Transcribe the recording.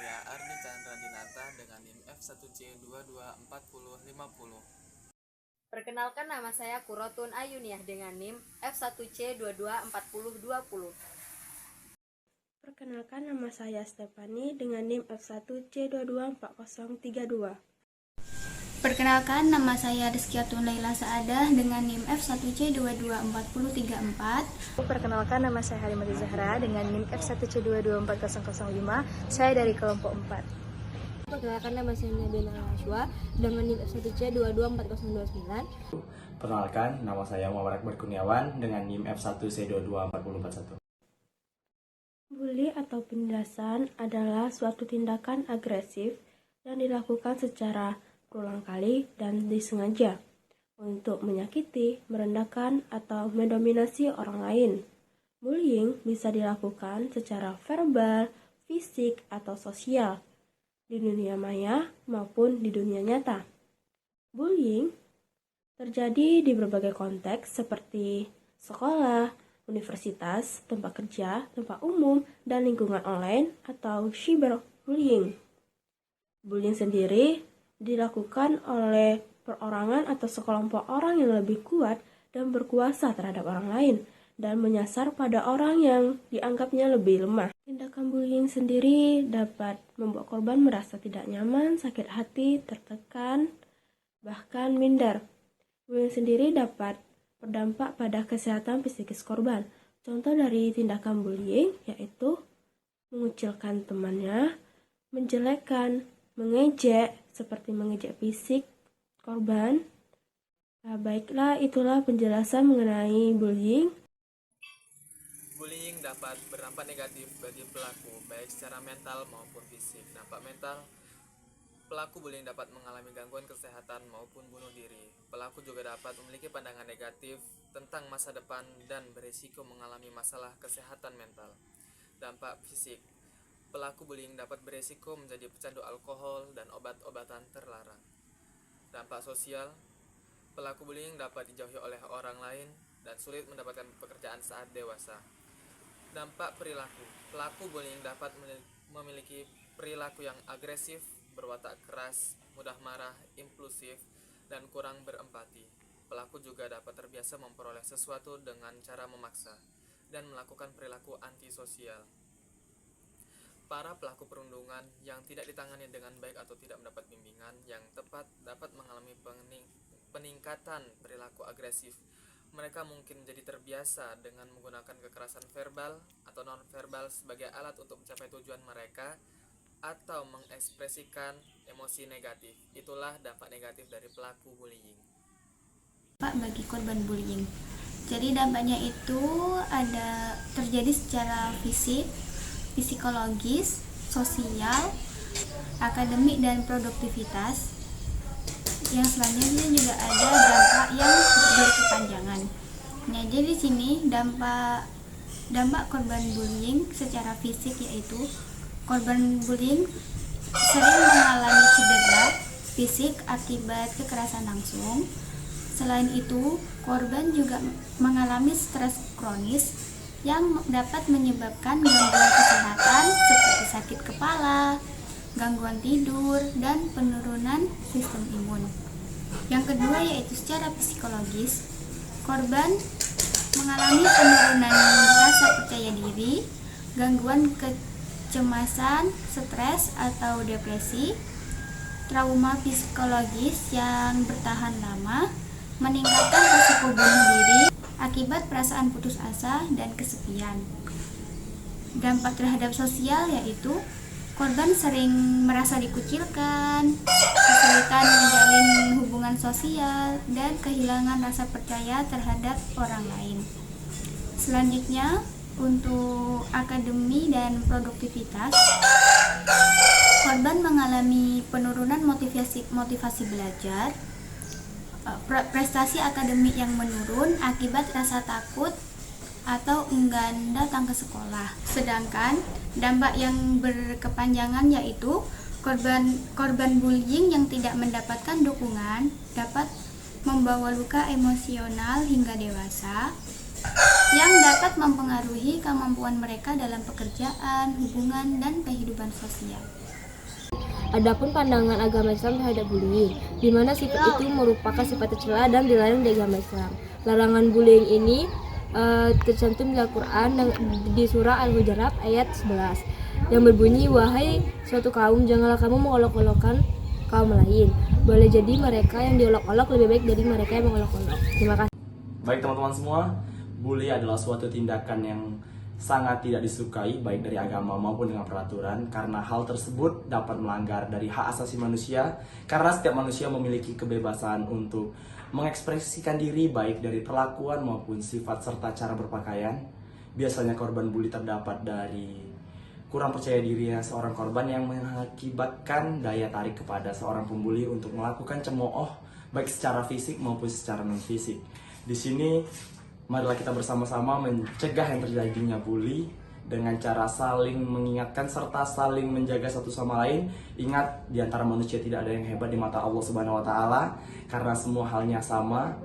saya Arni Chandra Dinata dengan NIM F1C224050. Perkenalkan, nama saya Kurotun Ayuniah dengan NIM F1C224020. Perkenalkan, nama saya Stefani dengan NIM F1C224032. Perkenalkan, nama saya Rizkyatun Laila Saadah dengan NIM F1C224034. Perkenalkan, nama saya Halimati Zahra dengan NIM F1C224005. Saya dari kelompok 4. Perkenalkan, nama saya Nabila Ashwa dengan NIM F1C224029. Perkenalkan, nama saya Muhammad Akbar Kurniawan dengan NIM F1C224041. Bully atau penindasan adalah suatu tindakan agresif yang dilakukan secara berulang kali dan disengaja untuk menyakiti, merendahkan, atau mendominasi orang lain. Bullying bisa dilakukan secara verbal, fisik, atau sosial di dunia maya maupun di dunia nyata. Bullying terjadi di berbagai konteks seperti sekolah, universitas, tempat kerja, tempat umum, dan lingkungan online atau cyberbullying. Bullying sendiri dilakukan oleh perorangan atau sekelompok orang yang lebih kuat dan berkuasa terhadap orang lain dan menyasar pada orang yang dianggapnya lebih lemah. Tindakan bullying sendiri dapat membuat korban merasa tidak nyaman, sakit hati, tertekan, bahkan minder. Bullying sendiri dapat berdampak pada kesehatan psikis korban. Contoh dari tindakan bullying yaitu mengucilkan temannya, menjelekkan, mengejek, seperti mengejek fisik korban. Baiklah, itulah penjelasan mengenai bullying. Bullying dapat berdampak negatif bagi pelaku, baik secara mental maupun fisik. Dampak mental, pelaku bullying dapat mengalami gangguan kesehatan maupun bunuh diri. Pelaku juga dapat memiliki pandangan negatif tentang masa depan dan berisiko mengalami masalah kesehatan mental. Dampak fisik, pelaku bullying dapat berisiko menjadi pecandu alkohol dan obat-obatan terlarang. Dampak sosial, pelaku bullying dapat dijauhi oleh orang lain dan sulit mendapatkan pekerjaan saat dewasa. Dampak perilaku, pelaku bullying dapat memiliki perilaku yang agresif, berwatak keras, mudah marah, impulsif, dan kurang berempati. Pelaku juga dapat terbiasa memperoleh sesuatu dengan cara memaksa dan melakukan perilaku antisosial. Para pelaku perundungan yang tidak ditangani dengan baik atau tidak mendapat bimbingan yang tepat dapat mengalami peningkatan perilaku agresif. Mereka mungkin menjadi terbiasa dengan menggunakan kekerasan verbal atau non-verbal sebagai alat untuk mencapai tujuan mereka atau mengekspresikan emosi negatif. Itulah dampak negatif dari pelaku bullying. Bagi korban bullying, jadi dampaknya itu ada terjadi secara fisik, psikologis, sosial, akademik, dan produktivitas. Yang selanjutnya juga ada dampak yang berkepanjangan. Nah, jadi di sini dampak korban bullying secara fisik yaitu korban bullying sering mengalami cedera fisik akibat kekerasan langsung. Selain itu, korban juga mengalami stres kronis yang dapat menyebabkan gangguan kesehatan seperti sakit kepala, gangguan tidur, dan penurunan sistem imun. Yang kedua yaitu secara psikologis, korban mengalami penurunan rasa percaya diri, gangguan kecemasan, stres atau depresi, trauma psikologis yang bertahan lama, meningkatkan risiko bunuh diri akibat perasaan putus asa dan kesepian. Dampak terhadap sosial yaitu korban sering merasa dikucilkan, kesulitan menjalin hubungan sosial, dan kehilangan rasa percaya terhadap orang lain. Selanjutnya, untuk akademi dan produktivitas, korban mengalami penurunan motivasi belajar, prestasi akademik yang menurun akibat rasa takut atau enggan datang ke sekolah. Sedangkan dampak yang berkepanjangan yaitu korban bullying yang tidak mendapatkan dukungan dapat membawa luka emosional hingga dewasa yang dapat mempengaruhi kemampuan mereka dalam pekerjaan, hubungan, dan kehidupan sosial. Adapun pandangan agama Islam terhadap bullying, di mana sifat itu merupakan sifat tercela dan dilarang di agama Islam. Larangan bullying ini tercantum di Al-Quran dan di surah Al-Hujurat ayat 11 yang berbunyi, wahai suatu kaum, janganlah kamu mengolok-olokkan kaum lain. Boleh jadi mereka yang diolok-olok lebih baik dari mereka yang mengolok-olok. Terima kasih. Baik teman-teman semua, bully adalah suatu tindakan yang sangat tidak disukai baik dari agama maupun dengan peraturan, karena hal tersebut dapat melanggar dari hak asasi manusia, karena setiap manusia memiliki kebebasan untuk mengekspresikan diri baik dari perlakuan maupun sifat serta cara berpakaian. Biasanya korban bully terdapat dari kurang percaya dirinya seorang korban yang mengakibatkan daya tarik kepada seorang pembuli untuk melakukan cemooh baik secara fisik maupun secara non fisik. Di sini marilah kita bersama-sama mencegah yang terjadinya bully dengan cara saling mengingatkan serta saling menjaga satu sama lain. Ingat, di antara manusia tidak ada yang hebat di mata Allah Subhanahu wa taala, karena semua halnya sama.